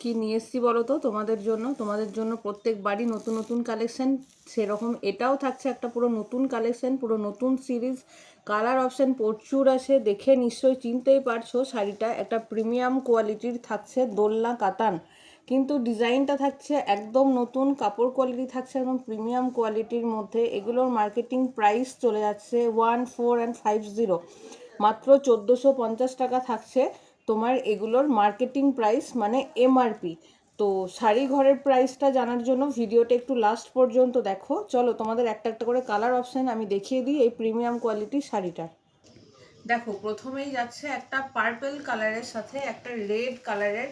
কি নিয়ে এসছি বলো তো তোমাদের জন্য প্রত্যেক বাড়ি নতুন নতুন কালেকশন, সেরকম এটাও থাকছে একটা পুরো নতুন কালেকশন, পুরো নতুন সিরিজ। কালার অপশন প্রচুর আছে, দেখে নিশ্চয়ই চিনতেই পারছো। শাড়িটা একটা প্রিমিয়াম কোয়ালিটির থাকছে, দোলনা কাতান, কিন্তু ডিজাইনটা থাকছে একদম নতুন, কাপড় কোয়ালিটি থাকছে একদম প্রিমিয়াম কোয়ালিটির মধ্যে। এগুলোর মার্কেটিং প্রাইস চলে যাচ্ছে 1450, মাত্র 1450 টাকা থাকছে তোমার এগুলোর মার্কেটিং প্রাইস, মানে এমআরপি। তো শাড়ি ঘরের প্রাইসটা জানার জন্য ভিডিওটা একটু লাস্ট পর্যন্ত দেখো। চলো তোমাদের একটা একটা করে কালার অপশান আমি দেখিয়ে দিই এই প্রিমিয়াম কোয়ালিটির শাড়িটা। দেখো, প্রথমেই যাচ্ছে একটা পার্পল কালারের সাথে একটা রেড কালারের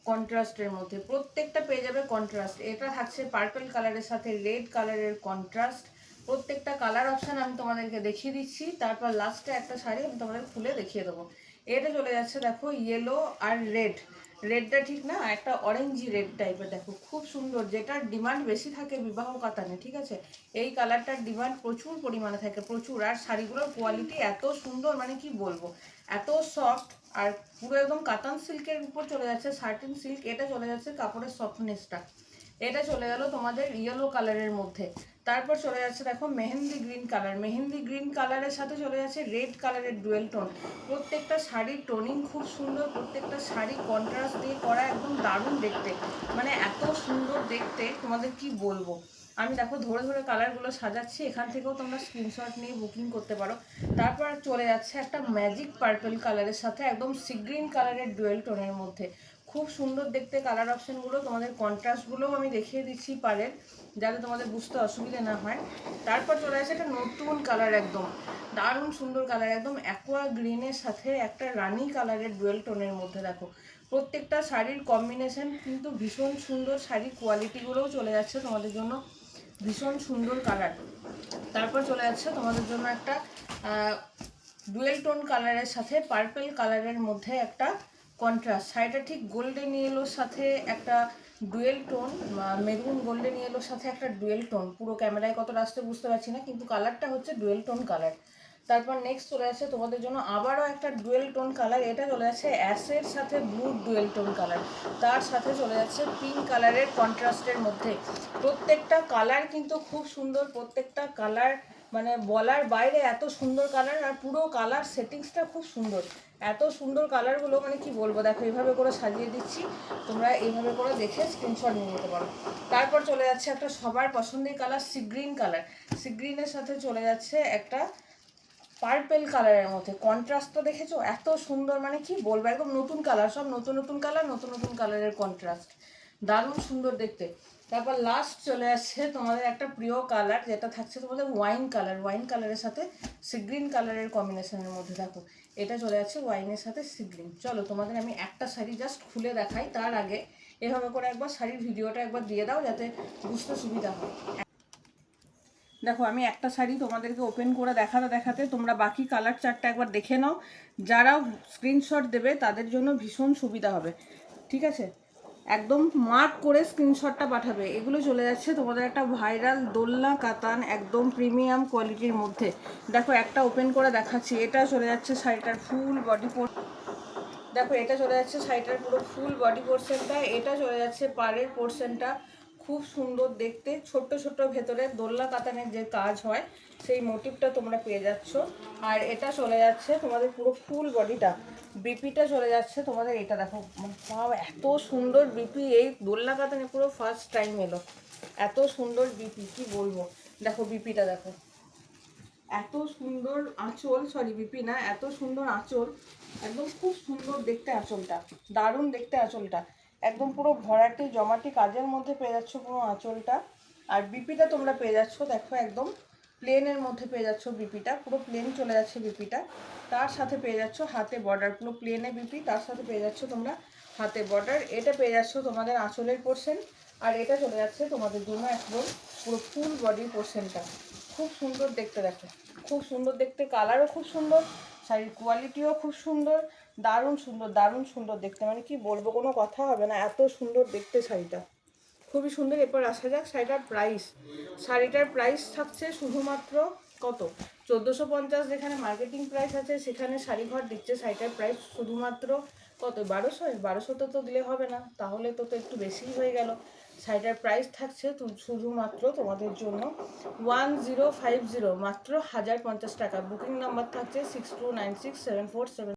কন্ট্রাস্টের মধ্যে, প্রত্যেকটা পেয়ে যাবে কন্ট্রাস্ট। এটা থাকছে পার্পল কালারের সাথে রেড কালারের কন্ট্রাস্ট। প্রত্যেকটা কালার অপশান আমি তোমাদেরকে দেখিয়ে দিচ্ছি, তারপর লাস্টে একটা শাড়ি আমি তোমাদের খুলে দেখিয়ে দেবো। এটা চলে যাচ্ছে দেখো ইয়েলো আর রেড, রেডটা ঠিক না, একটা অরেঞ্জি রেড টাইপের। দেখো খুব সুন্দর, যেটার ডিমান্ড বেশি থাকে বিবাহ কাতানে, ঠিক আছে। এই কালারটার ডিমান্ড প্রচুর পরিমাণে থাকে, প্রচুর। আর শাড়িগুলোর কোয়ালিটি এত সুন্দর, মানে কি বলবো, এত সফট। আর পুরো একদম কাতান সিল্কের উপর চলে যাচ্ছে, সার্টিন সিল্ক। এটা চলে যাচ্ছে কাপড়ের সফটনেসটা। এটা চলে গেল তোমাদের ইয়েলো কালারের মধ্যে। তারপর চলে যাচ্ছে দেখো mehendi green colour, mehendi green কালারের সাথে চলে যাচ্ছে রেড কালারের ডুয়েল টোন। প্রত্যেকটা শাড়ির টোনিং খুব সুন্দর, প্রত্যেকটা শাড়ি কন্ট্রাস্ট দিয়ে করা, একদম দারুণ দেখতে, মানে এত সুন্দর দেখতে তোমাদের কি বলবো। আমি দেখো ধরে ধরে কালারগুলো সাজাচ্ছি, এখান থেকেও তোমরা স্ক্রিনশট নিয়ে বুকিং করতে পারো। তারপর চলে যাচ্ছে একটা ম্যাজিক পার্পল কালারের সাথে একদম সি গ্রিন কালারের ডুয়েল টোনের মধ্যে। খুব সুন্দর দেখতে কালার অপশানগুলো, তোমাদের কন্ট্রাস্টগুলোও আমি দেখিয়ে দিচ্ছি পারের, যাতে তোমাদের বুঝতে অসুবিধা না হয়। তারপর চলে আসে একটা নতুন কালার, একদম দারুণ সুন্দর কালার, একদম অ্যাকোয়া গ্রিনের সাথে একটা রানি কালারের ডুয়েল টোনের মধ্যে। দেখো প্রত্যেকটা শাড়ির কম্বিনেশন কিন্তু ভীষণ সুন্দর, শাড়ির কোয়ালিটিগুলোও চলে যাচ্ছে তোমাদের জন্য ভীষণ সুন্দর কালার। তারপর চলে যাচ্ছে তোমাদের জন্য একটা ডুয়েল টোন কালারের সাথে পার্পল কালারের মধ্যে একটা কন্ট্রাস্ট। শাড়িটা ঠিক গোল্ডেন ইয়েলোর সাথে একটা ডুয়েল টোন, মেরুন গোল্ডেন ইয়েলোর সাথে একটা ডুয়েল টোন। পুরো ক্যামেরায় কত আসতে বুঝতে পারছি না, কিন্তু কালারটা হচ্ছে ডুয়েল টোন কালার। তারপর নেক্সট চলে আসছে তোমাদের জন্য আবারও একটা ডুয়েল টোন কালার, এটা চলে যাচ্ছে অ্যাশের সাথে ব্লু ডুয়েল টোন কালার। তার সাথে চলে যাচ্ছে পিঙ্ক কালারের কন্ট্রাস্টের মধ্যে। প্রত্যেকটা কালার কিন্তু খুব সুন্দর, প্রত্যেকটা কালার মানে বলার বাইরে এত সুন্দর কালার। আর পুরো কালার সেটিংসটা খুব সুন্দর, এত সুন্দর কালারগুলো, মানে কি বলবো। দেখো এইভাবে করে সাজিয়ে দিচ্ছি, তোমরা এইভাবে করে দেখে স্ক্রিনশট নিয়ে নিতে পারো। তারপর চলে যাচ্ছে একটা সবার পছন্দের colour sea green colour, sea গ্রিনের সাথে চলে যাচ্ছে একটা পার্পল কালারের মধ্যে। কন্ট্রাস্টটা দেখেছো এত সুন্দর, মানে কি বলবো, একদম নতুন কালার, সব নতুন নতুন কালার, নতুন নতুন কালারের কন্ট্রাস্ট, দারুণ সুন্দর দেখতে। তারপর লাস্ট চলে আসছে তোমাদের একটা প্রিয় কালার, যেটা থাকছে তোমাদের ওয়াইন কালার, ওয়াইন কালারের সাথে সি গ্রিন কালারের কম্বিনেশনের মধ্যে। দেখো এটা চলে যাচ্ছে ওয়াইনের সাথে সি গ্রিন। চলো তোমাদের আমি একটা শাড়ি জাস্ট খুলে দেখাই, তার আগে এভাবে করে একবার শাড়ির ভিডিওটা একবার দিয়ে দাও, যাতে বুঝতে সুবিধা হয়। দেখো আমি একটা শাড়ি তোমাদেরকে ওপেন করে দেখাতে দেখাতে তোমরা বাকি কালার চার্টটা একবার দেখে নাও। যারা স্ক্রিনশট দেবে তাদের জন্য ভীষণ সুবিধা হবে, ঠিক আছে। একদম মার্ক করে স্ক্রিনশটটা পাঠাবে। এগুলো চলে যাচ্ছে তোমাদের একটা ভাইরাল দোলনা কাতান, একদম প্রিমিয়াম কোয়ালিটির মধ্যে। দেখো একটা ওপেন করে দেখাচ্ছি, এটা চলে যাচ্ছে শাড়িটার ফুল বডি। দেখো এটা চলে যাচ্ছে শাড়িটার পুরো ফুল বডি পোর্শনটা, এটা চলে যাচ্ছে পাড়ের পোর্শনটা। খুব সুন্দর দেখতে, ছোট্ট ছোট্ট ভেতরে দোলনা কাতানের যে কাজ হয় সেই মোটিভটা তোমরা পেয়ে যাচ্ছ। আর এটা চলে যাচ্ছে তোমাদের পুরো ফুল বডিটা। বিপিটা চলে যাচ্ছে তোমাদের, এটা দেখো এত সুন্দর বিপি, এই দোলনা কাতানে পুরো ফার্স্ট টাইম এলো এত সুন্দর বিপি, কি বলবো। দেখো বিপিটা দেখো, এত সুন্দর আঁচল, সরি বিপি না, এত সুন্দর আঁচল, একদম খুব সুন্দর দেখতে আঁচলটা, দারুণ দেখতে আঁচলটা, একদম পুরো ভরাটি জমাটি কাজের মধ্যে পেয়ে যাচ্ছ পুরো আঁচলটা। আর বিপিটা তোমরা পেয়ে যাচ্ছ দেখো একদম প্লেনের মধ্যে পেয়ে যাচ্ছ বিপিটা, পুরো প্লেন চলে যাচ্ছে বিপিটা। তার সাথে পেয়ে যাচ্ছ হাতে বর্ডার, পুরো প্লেনে বিপি, তার সাথে পেয়ে যাচ্ছ তোমরা হাতে বর্ডার। এটা পেয়ে যাচ্ছ তোমাদের আঁচলের পোর্শন। আর এটা চলে যাচ্ছে তোমাদের জন্য একদম পুরো ফুল বডির পোর্শনটা। খুব সুন্দর দেখতে, দেখো খুব সুন্দর দেখতে, কালারও খুব সুন্দর, শাড়ির কোয়ালিটিও খুব সুন্দর, দারুণ সুন্দর, দারুণ সুন্দর দেখতে, মানে কি বলবো, কোনো কথা হবে না, এত সুন্দর দেখতে শাড়িটা, খুবই সুন্দর। এরপর আসা যাক শাড়িটার প্রাইস। শাড়িটার প্রাইস থাকছে শুধুমাত্র কত, 1450। যেখানে মার্কেটিং প্রাইস আছে সেখানে শাড়িঘর দিচ্ছে শাড়িটার প্রাইস শুধুমাত্র কত 1200 তো দিলে হবে না, তাহলে তো একটু বেশিই হয়ে গেল। শাড়িটার প্রাইস থাকছে শুধুমাত্র তোমাদের জন্য 1050, মাত্র 1050 টাকা। বুকিং নাম্বার থাকছে 62967477।